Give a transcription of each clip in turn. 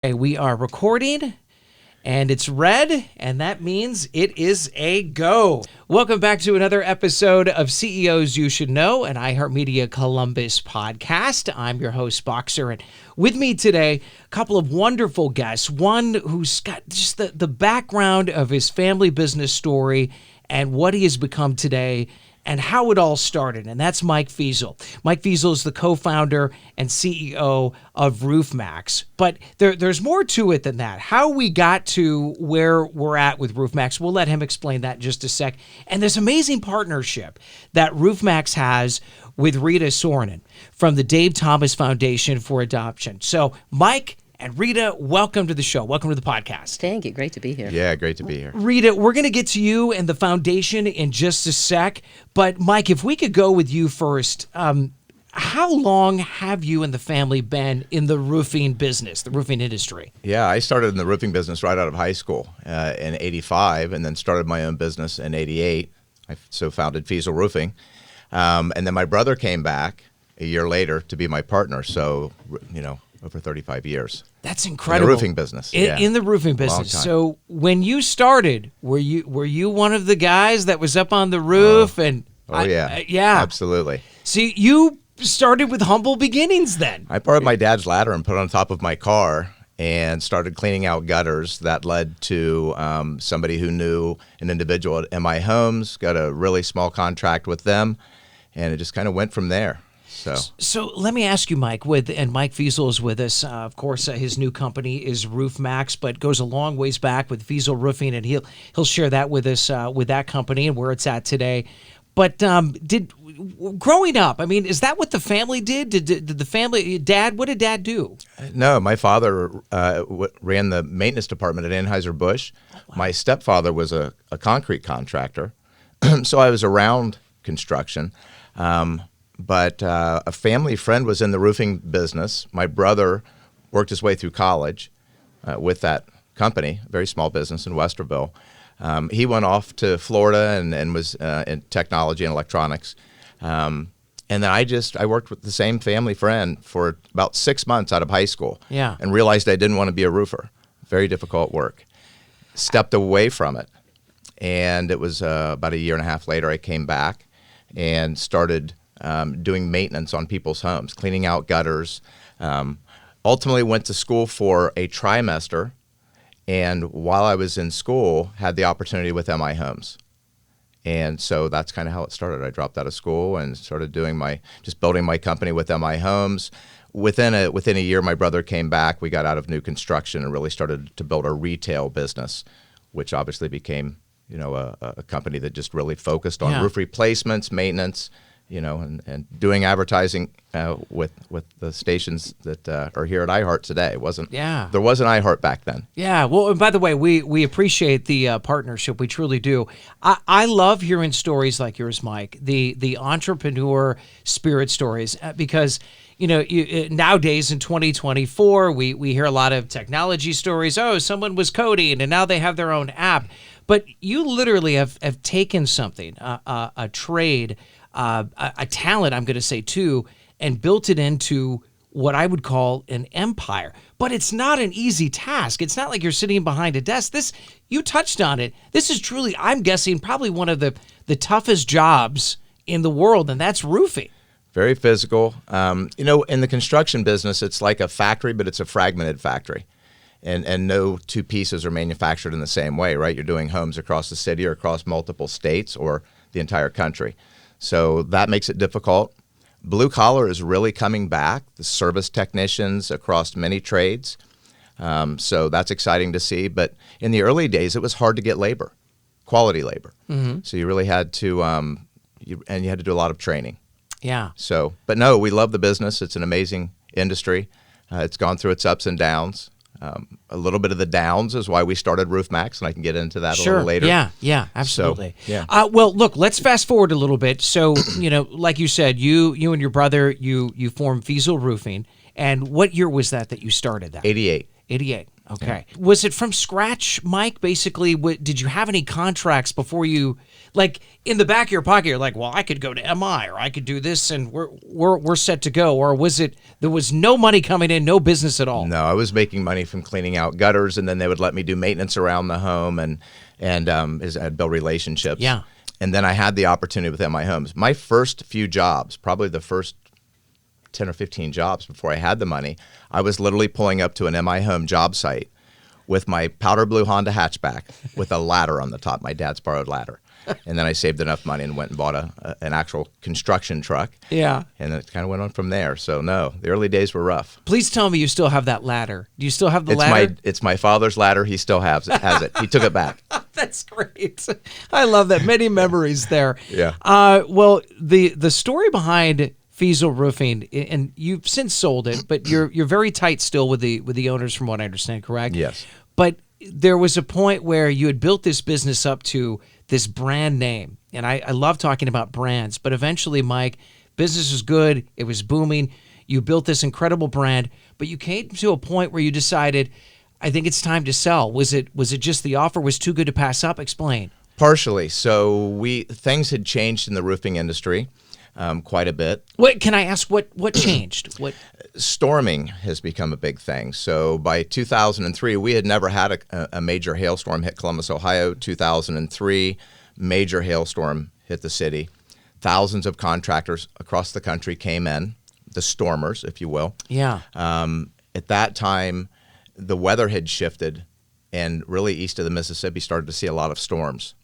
Okay, we are recording, and it's red, and that means it is a go. Welcome back to another episode of CEOs You Should Know, an Iheartmedia Columbus podcast. I'm your host, Boxer, and with me today, a couple of wonderful guests. One who's got just the background of his family business story and what he has become today, and how it all started, and that's Mike Feazel. Mike Feazel is the co-founder and CEO of Roof Maxx. But there's more to it than that. How we got to where we're at with Roof Maxx, we'll let him explain that in just a sec. And this amazing partnership that Roof Maxx has with Rita Soronen from the Dave Thomas Foundation for Adoption. So, Mike and Rita, welcome to the show. Welcome to the podcast. Thank you. Great to be here. Yeah, great to be here. Rita, we're going to get to you and the foundation in just a sec. But, Mike, if we could go with you first, how long have you and the family been in the roofing business, the roofing industry? Yeah, I started in the roofing business right out of high school in '85, and then started my own business in '88. I founded Faisal Roofing. And then my brother came back a year later to be my partner. So, over 35 years. That's incredible. In the roofing business. In the roofing business. So when you started, were you one of the guys that was up on the roof? Yeah. Absolutely. See, you started with humble beginnings then. I borrowed my dad's ladder and put it on top of my car and started cleaning out gutters. That led to somebody who knew an individual at MI Homes, got a really small contract with them, and it just kind of went from there. So let me ask you, Mike, and Mike Feazel is with us. Of course, his new company is Roof Maxx, but goes a long ways back with Feazel Roofing, and he'll share that with us with that company and where it's at today. But growing up, I mean, is that what the family did? Did the family, what did Dad do? No, my father ran the maintenance department at Anheuser-Busch. Oh, wow. My stepfather was a concrete contractor, so I was around construction. But a family friend was in the roofing business. My brother worked his way through college with that company, a very small business in Westerville. He went off to Florida and was in technology and electronics. And then I worked with the same family friend for about 6 months out of high school. Yeah. And realized I didn't want to be a roofer. Very difficult work. Stepped away from it. And it was about a year and a half later I came back and started doing maintenance on people's homes, cleaning out gutters. Ultimately went to school for a trimester, and while I was in school, had the opportunity with MI Homes. And so that's kind of how it started. I dropped out of school and started building my company with MI Homes. Within a year, my brother came back. We got out of new construction and really started to build a retail business, which obviously became, a company that just really focused on roof replacements, maintenance, and doing advertising with the stations that are here at iHeart today. There wasn't iHeart back then. Yeah. Well, and by the way, we appreciate the partnership. We truly do. I love hearing stories like yours, Mike, the entrepreneur spirit stories, because nowadays in 2024, we hear a lot of technology stories. Oh, someone was coding and now they have their own app. But you literally have taken something, a trade, a talent, I'm going to say too, and built it into what I would call an empire. But it's not an easy task. It's not like you're sitting behind a desk. You touched on it. This is truly, I'm guessing, probably one of the toughest jobs in the world, and that's roofing. Very physical. In the construction business, it's like a factory, but it's a fragmented factory. And no two pieces are manufactured in the same way, right? You're doing homes across the city or across multiple states or the entire country. So that makes it difficult. Blue collar is really coming back, the service technicians across many trades. So that's exciting to see. But in the early days, it was hard to get labor, quality labor. Mm-hmm. So you really had to, you had to do a lot of training. Yeah. So, but no, we love the business. It's an amazing industry. It's gone through its ups and downs. A little bit of the downs is why we started Roof Maxx, and I can get into that a little later. Yeah, absolutely. So, yeah. Well, look, let's fast forward a little bit. So, like you said, you and your brother, you formed Feazel Roofing, and what year was that you started that? 88. Okay. Yeah. Was it from scratch, Mike? Basically, did you have any contracts before you, like in the back of your pocket? You're like, well, I could go to MI or I could do this, and we're set to go. Or was it there was no money coming in, no business at all? No, I was making money from cleaning out gutters, and then they would let me do maintenance around the home, and I'd build relationships. Yeah. And then I had the opportunity with MI Homes. My first few jobs, probably the first 10 or 15 jobs before I had the money, I was literally pulling up to an MI Home job site with my powder blue Honda hatchback with a ladder on the top, my dad's borrowed ladder. And then I saved enough money and went and bought an actual construction truck. Yeah. And it kind of went on from there. So no, the early days were rough. Please tell me you still have that ladder. Do you still have the ladder? It's my father's ladder. He still has it. He took it back. That's great. I love that. Many memories there. Yeah. Well, the story behind Feazel Roofing, and you've since sold it, but you're very tight still with the owners, from what I understand, correct? Yes. But there was a point where you had built this business up to this brand name, and I love talking about brands, but eventually, Mike, business was good, it was booming, you built this incredible brand, but you came to a point where you decided, I think it's time to sell. Was it just the offer was too good to pass up? Explain. Partially. So things had changed in the roofing industry quite a bit. What can I ask? What changed? What storming has become a big thing. So by 2003, we had never had a major hailstorm hit Columbus, Ohio. 2003, major hailstorm hit the city. Thousands of contractors across the country came in, the stormers, if you will. Yeah. At that time, the weather had shifted, and really east of the Mississippi started to see a lot of storms,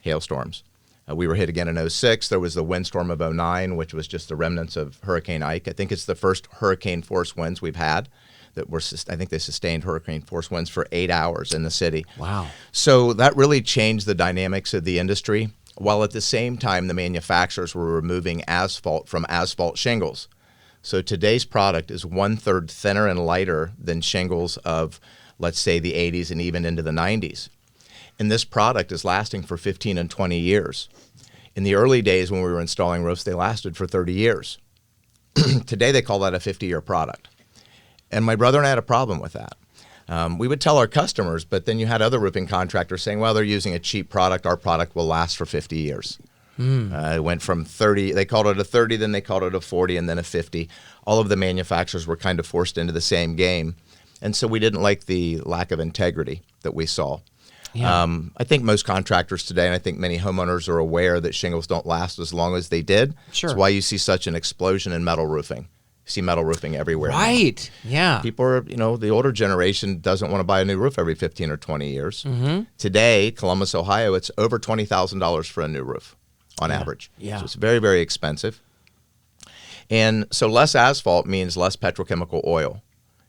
hailstorms. We were hit again in 2006. There was the windstorm of 2009, which was just the remnants of Hurricane Ike. I think it's the first hurricane force winds we've had. I think they sustained hurricane force winds for 8 hours in the city. Wow. So that really changed the dynamics of the industry, while at the same time the manufacturers were removing asphalt from asphalt shingles. So today's product is 1/3 thinner and lighter than shingles of, let's say, the 80s and even into the 90s. And this product is lasting for 15 and 20 years. In the early days when we were installing roofs, they lasted for 30 years. Today they call that a 50-year product. And my brother and I had a problem with that. We would tell our customers, but then you had other roofing contractors saying, well, they're using a cheap product. Our product will last for 50 years. It went from 30, they called it a 30, then they called it a 40, and then a 50. All of the manufacturers were kind of forced into the same game. And so we didn't like the lack of integrity that we saw. Yeah. I think most contractors today, and I think many homeowners are aware that shingles don't last as long as they did. Sure. That's why you see such an explosion in metal roofing. You see metal roofing everywhere. Right. Now. Yeah. People are, the older generation doesn't want to buy a new roof every 15 or 20 years. Mm-hmm. Today, Columbus, Ohio, it's over $20,000 for a new roof on average. Yeah. So it's very, very expensive. And so less asphalt means less petrochemical oil.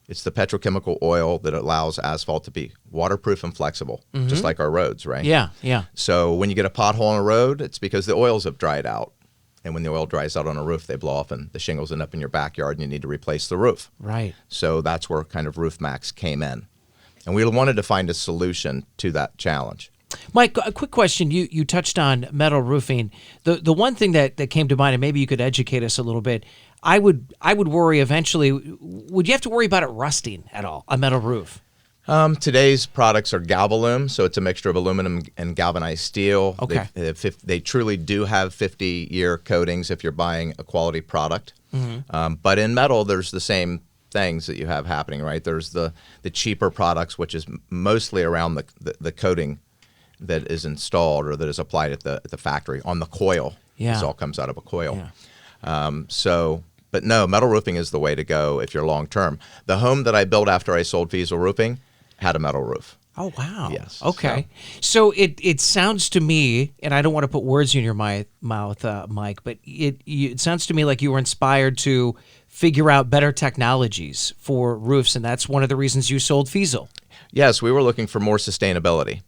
It's the petrochemical oil that allows asphalt to be waterproof and flexible, just like our roads, right? Yeah, yeah. So when you get a pothole on a road, it's because the oils have dried out. And when the oil dries out on a roof, they blow off and the shingles end up in your backyard and you need to replace the roof. Right. So that's where kind of Roof Maxx came in. And we wanted to find a solution to that challenge. Mike, a quick question. You touched on metal roofing. The one thing that came to mind, and maybe you could educate us a little bit, I would worry eventually, would you have to worry about it rusting at all, a metal roof? Today's products are Galvalume, so it's a mixture of aluminum and galvanized steel. Okay. They truly do have 50-year coatings if you're buying a quality product. Mm-hmm. But in metal, there's the same things that you have happening, right? There's the cheaper products, which is mostly around the coating that is installed or that is applied at the factory on the coil. Yeah. This all comes out of a coil. Yeah. But no, metal roofing is the way to go if you're long term. The home that I built after I sold Feazel Roofing had a metal roof. Oh, wow. Yes. Okay. So it sounds to me, and I don't want to put words in your mouth, Mike, but it sounds to me like you were inspired to figure out better technologies for roofs, and that's one of the reasons you sold Feazel. Yes, we were looking for more sustainability.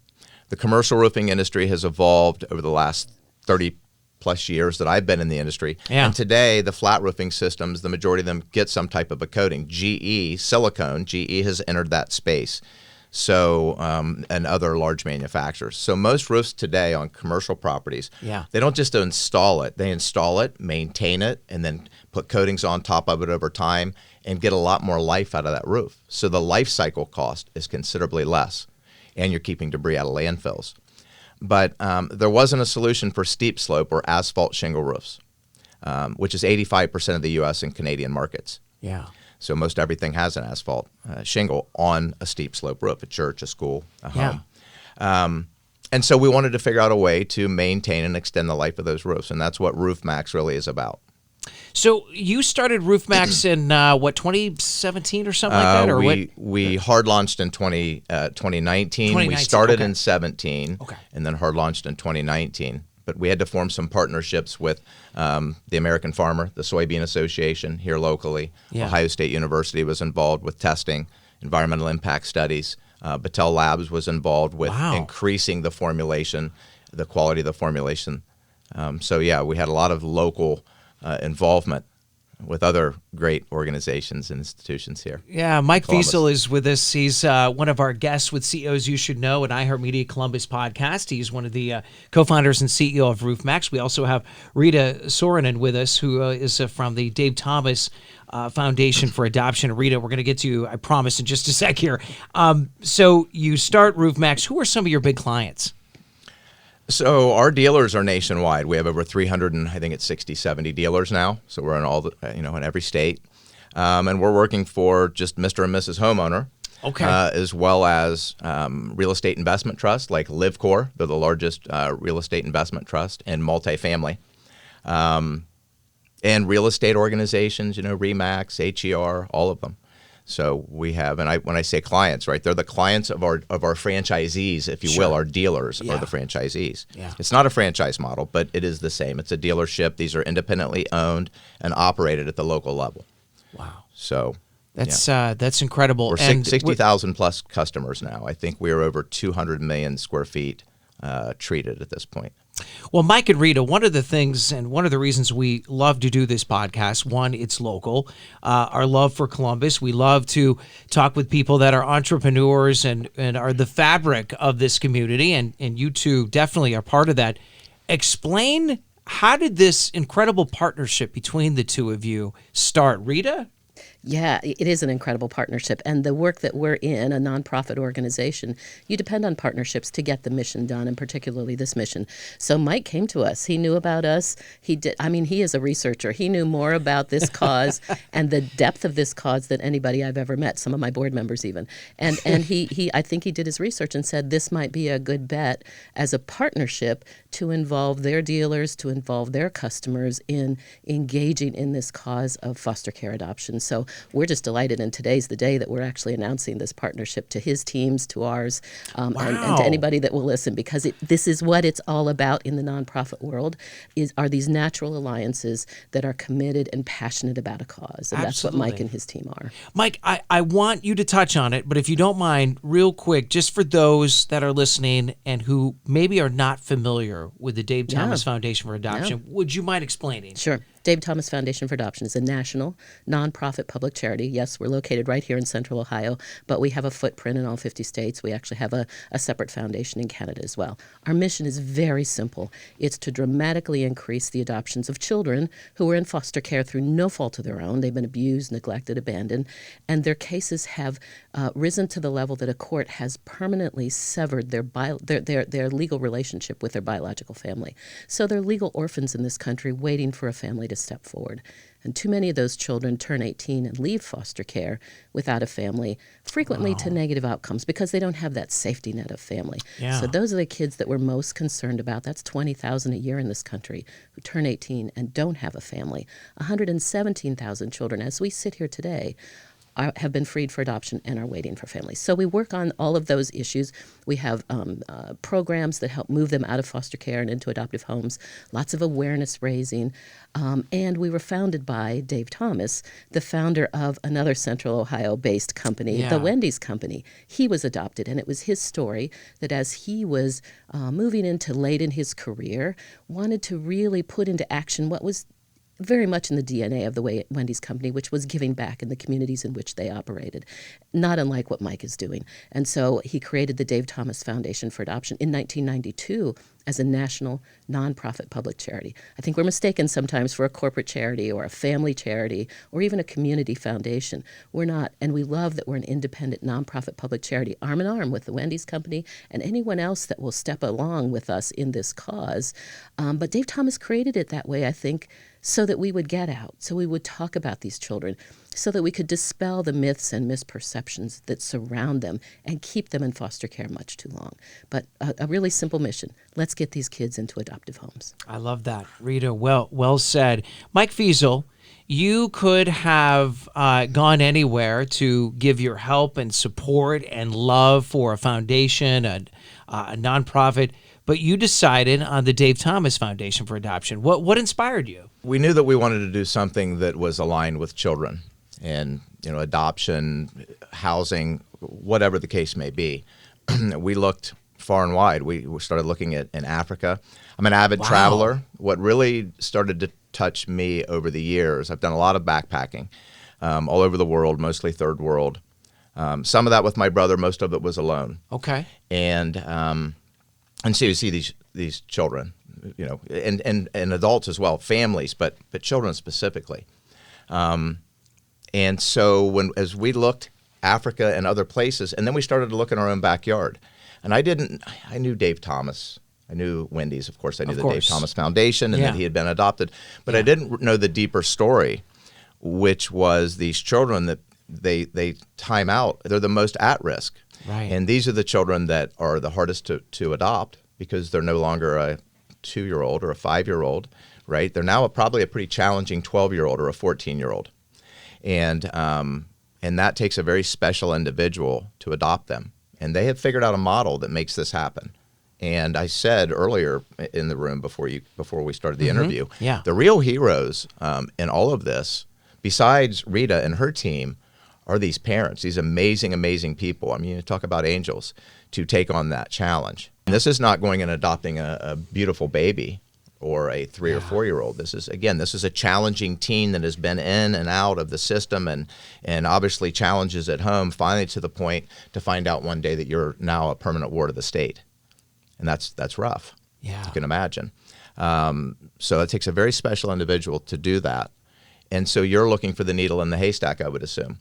The commercial roofing industry has evolved over the last 30-plus years that I've been in the industry. Yeah. And today, the flat roofing systems, the majority of them get some type of a coating. GE has entered that space. So, and other large manufacturers. So most roofs today on commercial properties, they don't just install it. They install it, maintain it, and then put coatings on top of it over time. and get a lot more life out of that roof. So the life cycle cost is considerably less, and you're keeping debris out of landfills. But there wasn't a solution for steep slope or asphalt shingle roofs, which is 85% of the U.S. and Canadian markets. Yeah. So most everything has an asphalt shingle on a steep slope roof, a church, a school, a home. And so we wanted to figure out a way to maintain and extend the life of those roofs, and that's what Roof Maxx really is about. So you started Roof Maxx in, 2017 or something like that? Or we hard launched in 2019. We started in 17 and then hard launched in 2019. But we had to form some partnerships with the American Farmer, the Soybean Association here locally. Ohio State University was involved with testing, environmental impact studies. Battelle Labs was involved with increasing the formulation, the quality of the formulation. So we had a lot of local involvement with other great organizations and institutions here. Yeah, Mike Feazel is with us. He's one of our guests with CEOs You Should Know and Iheartmedia Columbus Podcast. He's one of the co-founders and CEO of Roof Maxx. We also have Rita Soronen with us, who is from the Dave Thomas Foundation for Adoption. Rita, we're going to get to you, I promise, in just a sec here. So you start Roof Maxx. Who are some of your big clients? So our dealers are nationwide. We have over 300 and I think it's 60, 70 dealers now. So we're in all the, in every state. And we're working for just Mr. and Mrs. Homeowner. As well as real estate investment trusts like LiveCore. They're the largest real estate investment trust, and multifamily. And real estate organizations, RE/MAX, HER, all of them. So we have, and when I say clients, right, they're the clients of our franchisees, if you will. Our dealers are the franchisees. It's not a franchise model, but it is the same. It's a dealership. These are independently owned and operated at the local level. Wow. So that's incredible. We're 60,000 plus customers now. I think we're over 200 million square feet treated at this point. Well, Mike and Rita, one of the things and one of the reasons we love to do this podcast, one, it's local, our love for Columbus. We love to talk with people that are entrepreneurs and are the fabric of this community, and you two definitely are part of that. Explain, how did this incredible partnership between the two of you start? Rita? Yeah, it is an incredible partnership. And the work that we're in, a nonprofit organization, you depend on partnerships to get the mission done, and particularly this mission. So Mike came to us. He knew about us. He is a researcher. He knew more about this cause and the depth of this cause than anybody I've ever met, some of my board members even. And he I think he did his research and said this might be a good bet as a partnership to involve their dealers, to involve their customers in engaging in this cause of foster care adoption. So we're just delighted, and today's the day that we're actually announcing this partnership to his teams, to ours, and to anybody that will listen, because this is what it's all about in the nonprofit world, are these natural alliances that are committed and passionate about a cause, and that's what Mike and his team are. Mike, I want you to touch on it, but if you don't mind, real quick, just for those that are listening and who maybe are not familiar with the Dave Thomas Foundation for Adoption, would you mind explaining? Sure. Dave Thomas Foundation for Adoption is a national, nonprofit public charity. Yes, we're located right here in Central Ohio, but we have a footprint in all 50 states. We actually have a separate foundation in Canada as well. Our mission is very simple. It's to dramatically increase the adoptions of children who are in foster care through no fault of their own. They've been abused, neglected, abandoned, and their cases have risen to the level that a court has permanently severed their legal relationship with their biological family. So they're legal orphans in this country waiting for a family to step forward. And too many of those children turn 18 and leave foster care without a family, frequently to negative outcomes because they don't have that safety net of family. So those are the kids that we're most concerned about. That's 20,000 a year in this country who turn 18 and don't have a family. 117,000 children, as we sit here today, have been freed for adoption and are waiting for families. So we work on all of those issues. We have programs that help move them out of foster care and into adoptive homes, lots of awareness raising. And we were founded by Dave Thomas, the founder of another Central Ohio-based company, the Wendy's Company. He was adopted, and it was his story that as he was moving into late in his career, wanted to really put into action what was very much in the DNA of the Wendy's Company, which was giving back in the communities in which they operated, not unlike what Mike is doing. And so he created the Dave Thomas Foundation for Adoption. In 1992, as a national nonprofit public charity. I think we're mistaken sometimes for a corporate charity or a family charity or even a community foundation. We're not, and we love that we're an independent nonprofit public charity, arm in arm with the Wendy's Company and anyone else that will step along with us in this cause. But Dave Thomas created it that way, I think, so that we would get out, so we would talk about these children, so that we could dispel the myths and misperceptions that surround them and keep them in foster care much too long. But a really simple mission. Let's get these kids into adoptive homes. I love that. Rita, well said. Mike Feazel, you could have gone anywhere to give your help and support and love for a foundation, a nonprofit, but you decided on the Dave Thomas Foundation for Adoption. What inspired you? We knew that we wanted to do something that was aligned with children and, adoption, housing, whatever the case may be. We looked far and wide. We started looking in Africa. I'm an avid traveler. What really started to touch me over the years, I've done a lot of backpacking all over the world, mostly third world. Some of that with my brother, most of it was alone. Okay. And so you see these children, and adults as well, families, but children specifically. And so as we looked Africa and other places, and then we started to look in our own backyard. And I knew Dave Thomas. I knew Wendy's, of course. I knew the Dave Thomas Foundation and that he had been adopted. But I didn't know the deeper story, which was these children that they time out. They're the most at risk. Right. And these are the children that are the hardest to adopt because they're no longer a 2-year-old or a 5-year-old, right? They're now probably a pretty challenging 12-year-old or a 14-year-old. And that takes a very special individual to adopt them. And they have figured out a model that makes this happen. And I said earlier in the room before we started the interview, the real heroes in all of this, besides Rita and her team, are these parents, these amazing, amazing people. I mean, you talk about angels to take on that challenge. And this is not going and adopting a beautiful baby or a 3 or 4-year-old. This is a challenging teen that has been in and out of the system and obviously challenges at home, finally to the point to find out one day that you're now a permanent ward of the state. And that's rough. Yeah. You can imagine. So it takes a very special individual to do that. And so you're looking for the needle in the haystack, I would assume.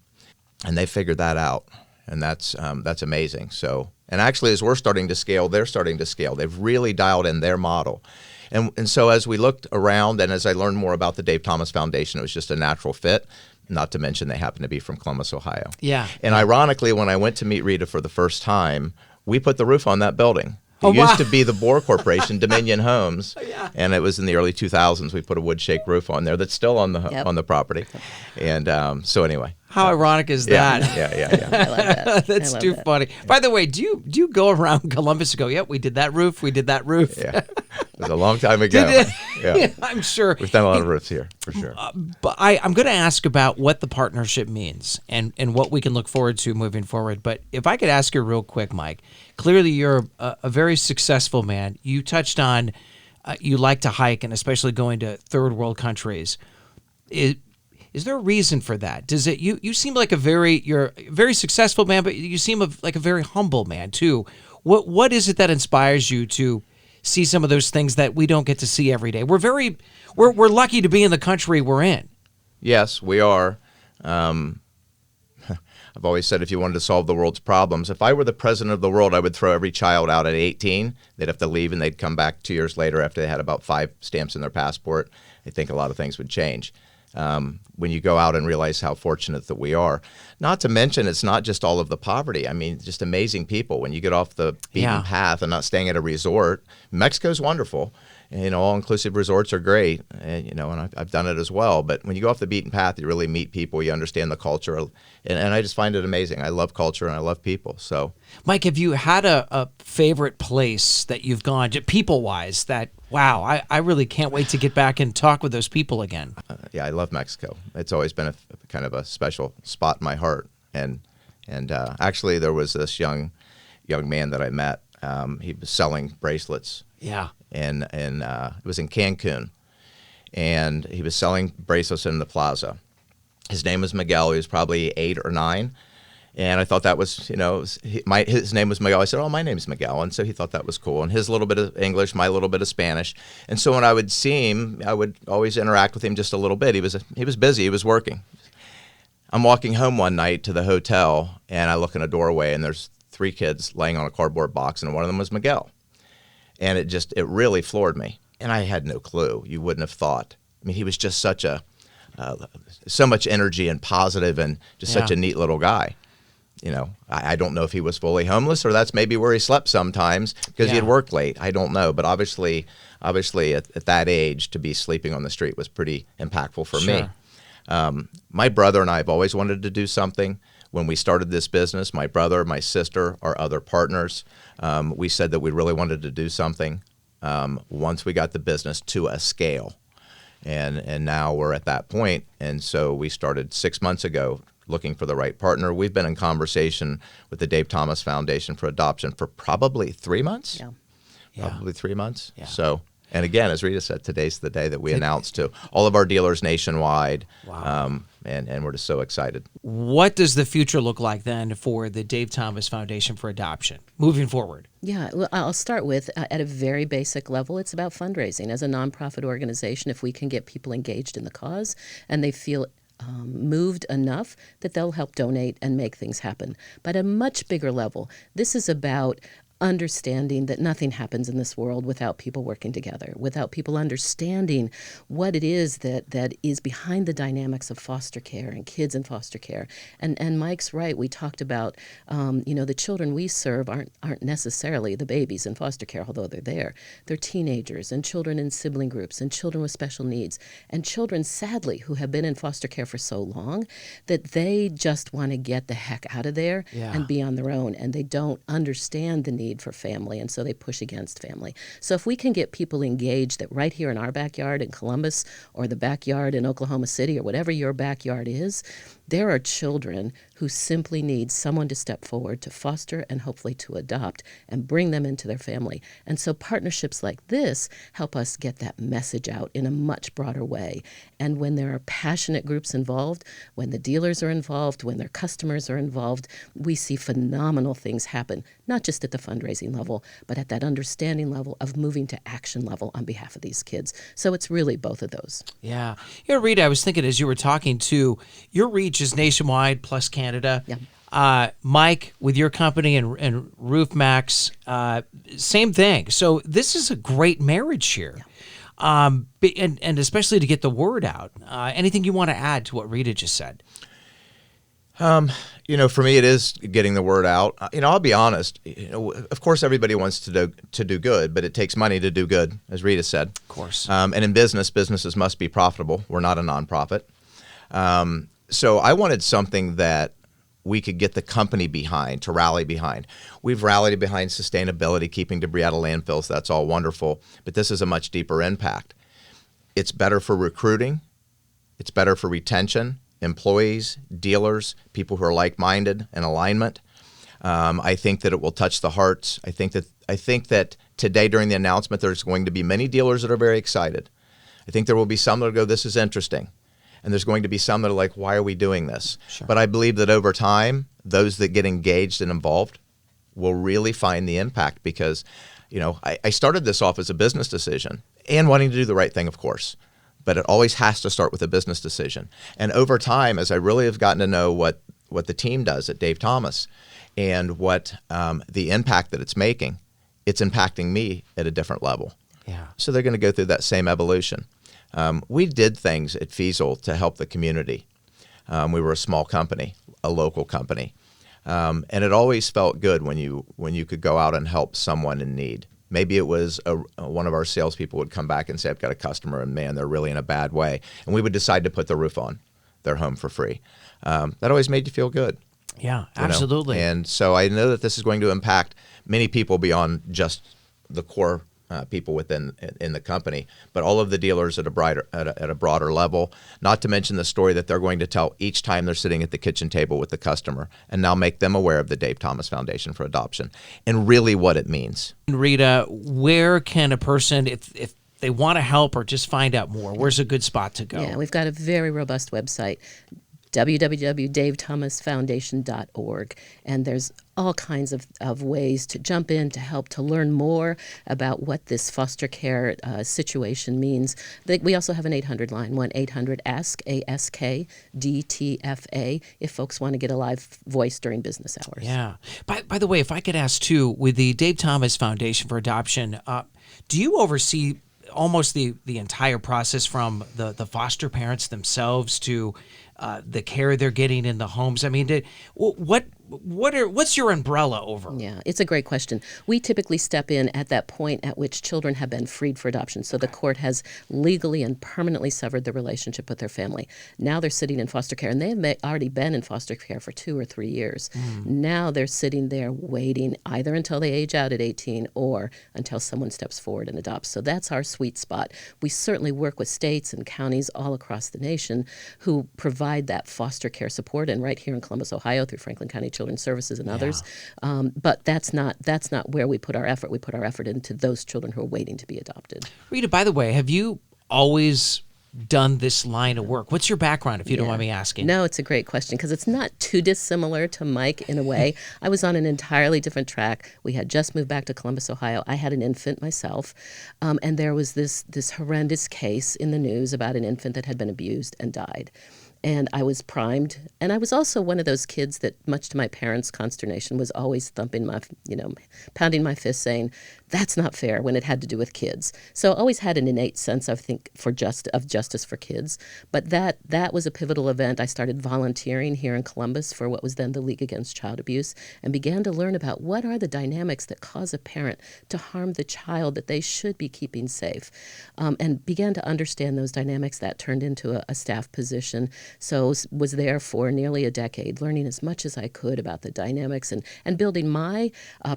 And they figured that out. And that's amazing. So, and actually as we're starting to scale, they're starting to scale. They've really dialed in their model. And so as we looked around and as I learned more about the Dave Thomas Foundation, it was just a natural fit, not to mention they happen to be from Columbus, Ohio. Yeah. And ironically, when I went to meet Rita for the first time, we put the roof on that building. It used to be the Boer Corporation, Dominion Homes, and it was in the early 2000s. We put a wood shake roof on there that's still on the property. And so anyway. How ironic is that? Yeah. I love that. That's too funny. By the way, do you go around Columbus and go, yep, we did that roof, Yeah. It was a long time ago. Yeah, I'm sure. We've done a lot of roofs here, for sure. But I'm going to ask about what the partnership means and what we can look forward to moving forward. But if I could ask you real quick, Mike, clearly you're a very successful man. You touched on you like to hike and especially going to third world countries. Is there a reason for that? Does it? You seem like you're a very successful man, but you seem like a very humble man too. What is it that inspires you to see some of those things that we don't get to see every day? We're lucky to be in the country we're in. Yes, we are. I've always said if you wanted to solve the world's problems, if I were the president of the world, I would throw every child out at 18. They'd have to leave and they'd come back 2 years later after they had about 5 stamps in their passport. I think a lot of things would change. When you go out and realize how fortunate that we are. Not to mention, it's not just all of the poverty. I mean, just amazing people. When you get off the beaten path and not staying at a resort, Mexico's wonderful. And, all-inclusive resorts are great, and I've done it as well. But when you go off the beaten path, you really meet people, you understand the culture, and I just find it amazing. I love culture and I love people. So, Mike, have you had a favorite place that you've gone, people-wise, that, wow, I really can't wait to get back and talk with those people again? Yeah, I love Mexico. It's always been a kind of a special spot in my heart. And actually, there was this young man that I met. He was selling bracelets. Yeah. And it was in Cancun, and he was selling bracelets in the plaza. His name was Miguel. He was probably 8 or 9, And I thought that was, his name was Miguel. I said, oh, my name's Miguel. And so he thought that was cool. And his little bit of English, my little bit of Spanish. And so when I would see him, I would always interact with him just a little bit. He was busy. He was working. I'm walking home one night to the hotel, and I look in a doorway, and there's 3 kids laying on a cardboard box, and one of them was Miguel. And it really floored me. And I had no clue. You wouldn't have thought. I mean, he was just so much energy and positive and just such a neat little guy. I don't know if he was fully homeless, or that's maybe where he slept sometimes because he had worked late. I don't know. But obviously at that age, to be sleeping on the street was pretty impactful for me. My brother and I have always wanted to do something. When we started this business, my brother, my sister, our other partners, we said that we really wanted to do something once we got the business to a scale. And now we're at that point. And so we started 6 months ago looking for the right partner. We've been in conversation with the Dave Thomas Foundation for Adoption for probably 3 months. Probably 3 months. So, and again, as Rita said, today's the day that we announced to all of our dealers nationwide. And we're just so excited. What does the future look like then for the Dave Thomas Foundation for Adoption moving forward? Yeah, well, I'll start with, at a very basic level, it's about fundraising. As a nonprofit organization, if we can get people engaged in the cause and they feel moved enough that they'll help donate and make things happen. But at a much bigger level, this is about understanding that nothing happens in this world without people working together, without people understanding what it is that is behind the dynamics of foster care and kids in foster care. And Mike's right. We talked about, the children we serve aren't necessarily the babies in foster care, although they're there. They're teenagers and children in sibling groups and children with special needs and children, sadly, who have been in foster care for so long that they just want to get the heck out of there and be on their own, and they don't understand the need for family, and so they push against family. So if we can get people engaged that right here in our backyard in Columbus or the backyard in Oklahoma City or whatever your backyard is, there are children who simply need someone to step forward to foster and hopefully to adopt and bring them into their family. And so partnerships like this help us get that message out in a much broader way. And when there are passionate groups involved, when the dealers are involved, when their customers are involved, we see phenomenal things happen, not just at the fundraising level, but at that understanding level of moving to action level on behalf of these kids. So it's really both of those. Yeah. Rita, I was thinking as you were talking too, your reach is nationwide plus Canada. Yeah. Mike, with your company and Roof Maxx, same thing. So this is a great marriage here. Yeah. And especially to get the word out. Anything you want to add to what Rita just said? For me, it is getting the word out. I'll be honest. Of course, everybody wants to do good, but it takes money to do good, as Rita said. Of course. And in businesses must be profitable. We're not a nonprofit. So I wanted something that we could get the company behind, to rally behind. We've rallied behind sustainability, keeping debris out of landfills. That's all wonderful. But this is a much deeper impact. It's better for recruiting. It's better for retention. Employees, dealers, people who are like-minded in alignment. I think that it will touch the hearts. I think that today during the announcement, there's going to be many dealers that are very excited. I think there will be some that will go, this is interesting. And there's going to be some that are like, why are we doing this? Sure. But I believe that over time, those that get engaged and involved will really find the impact because, I started this off as a business decision and wanting to do the right thing, of course. But it always has to start with a business decision. And over time, as I really have gotten to know what the team does at Dave Thomas and what the impact that it's impacting me at a different level. Yeah. So they're going to go through that same evolution. We did things at Feazel to help the community. We were a small company, a local company. And it always felt good when you could go out and help someone in need. Maybe it was one of our salespeople would come back and say, I've got a customer and man, they're really in a bad way. And we would decide to put the roof on their home for free. That always made you feel good. Yeah, absolutely. And so I know that this is going to impact many people beyond just the core people in the company, but all of the dealers at a broader level, not to mention the story that they're going to tell each time they're sitting at the kitchen table with the customer, and now make them aware of the Dave Thomas Foundation for Adoption and really what it means. Rita, where can a person, if they want to help or just find out more, where's a good spot to go? Yeah, we've got a very robust website, www.davethomasfoundation.org. And there's all kinds of ways to jump in, to help, to learn more about what this foster care situation means. We also have an 800 line, 1-800-ASK, ASK-DTFA, if folks want to get a live voice during business hours. Yeah. By the way, if I could ask too, with the Dave Thomas Foundation for Adoption, do you oversee almost the entire process from the foster parents themselves to the care they're getting in the homes? I mean, what's your umbrella over? Yeah, it's a great question. We typically step in at that point at which children have been freed for adoption. So the court has legally and permanently severed the relationship with their family. Now they're sitting in foster care, and they have already been in foster care for 2 or 3 years. Now they're sitting there waiting either until they age out at 18 or until someone steps forward and adopts. So that's our sweet spot. We certainly work with states and counties all across the nation who provide that foster care support, and right here in Columbus, Ohio, through Franklin County Children's Services and others. But that's not where we put our effort. We put our effort into those children who are waiting to be adopted. Rita, by the way, have you always done this line of work? What's your background, if you don't mind me asking? No, it's a great question because it's not too dissimilar to Mike in a way. I was on an entirely different track. We had just moved back to Columbus, Ohio. I had an infant myself, and there was this horrendous case in the news about an infant that had been abused and died. And I was primed. And I was also one of those kids that, much to my parents' consternation, was always pounding my fist saying, that's not fair, when it had to do with kids. So I always had an innate sense, I think, of justice for kids. But that was a pivotal event. I started volunteering here in Columbus for what was then the League Against Child Abuse, and began to learn about what are the dynamics that cause a parent to harm the child that they should be keeping safe. And began to understand those dynamics. That turned into a staff position. So was there for nearly a decade, learning as much as I could about the dynamics and building my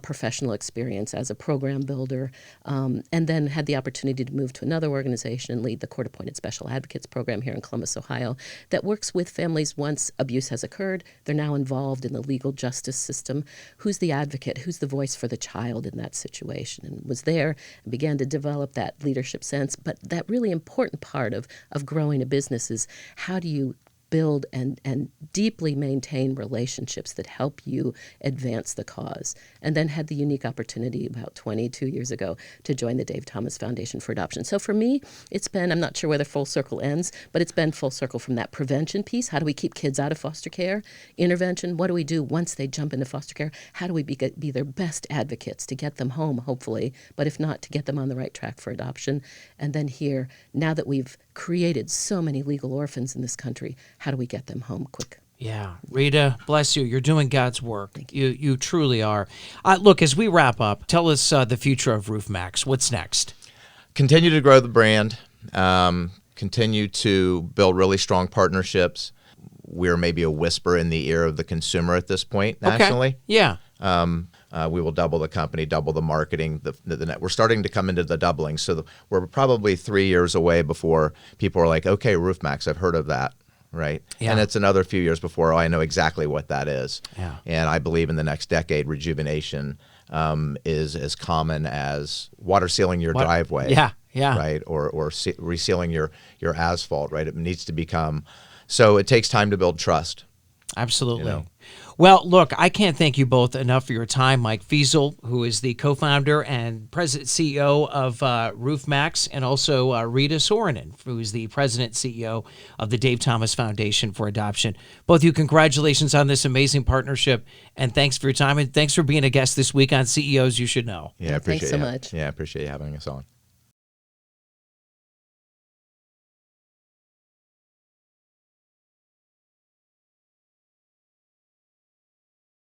professional experience as a program builder, and then had the opportunity to move to another organization and lead the court-appointed special advocates program here in Columbus, Ohio, that works with families once abuse has occurred. They're now involved in the legal justice system. Who's the advocate? Who's the voice for the child in that situation? And was there and began to develop that leadership sense. But that really important part of growing a business is, how do you build and deeply maintain relationships that help you advance the cause? And then had the unique opportunity about 22 years ago to join the Dave Thomas Foundation for Adoption. So for me, it's been, I'm not sure where the full circle ends, but it's been full circle from that prevention piece. How do we keep kids out of foster care? Intervention, what do we do once they jump into foster care? How do we be their best advocates to get them home, hopefully, but if not, to get them on the right track for adoption? And then here, now that we've created so many legal orphans in this country, how do we get them home quick? Yeah. Rita, bless you. You're doing God's work. You truly are. Look, as we wrap up, tell us the future of Roof Maxx. What's next? Continue to grow the brand. Continue to build really strong partnerships. We're maybe a whisper in the ear of the consumer at this point nationally. Okay. Yeah. We will double the company, double the marketing. We're starting to come into the doubling. So we're probably 3 years away before people are like, okay, Roof Maxx, I've heard of that, right? Yeah. And it's another few years before I know exactly what that is. Yeah. And I believe in the next decade, rejuvenation is as common as water sealing your driveway. Yeah, yeah. Right? Or resealing your asphalt, right? It needs to become, so it takes time to build trust. Absolutely. You know? Well, look, I can't thank you both enough for your time. Mike Feazel, who is the co-founder and president CEO of Roof Maxx, and also Rita Soronen, who is the president CEO of the Dave Thomas Foundation for Adoption. Both of you, congratulations on this amazing partnership, and thanks for your time, and thanks for being a guest this week on CEOs You Should Know. Yeah, I appreciate Thanks so much. Yeah, I appreciate you having us on.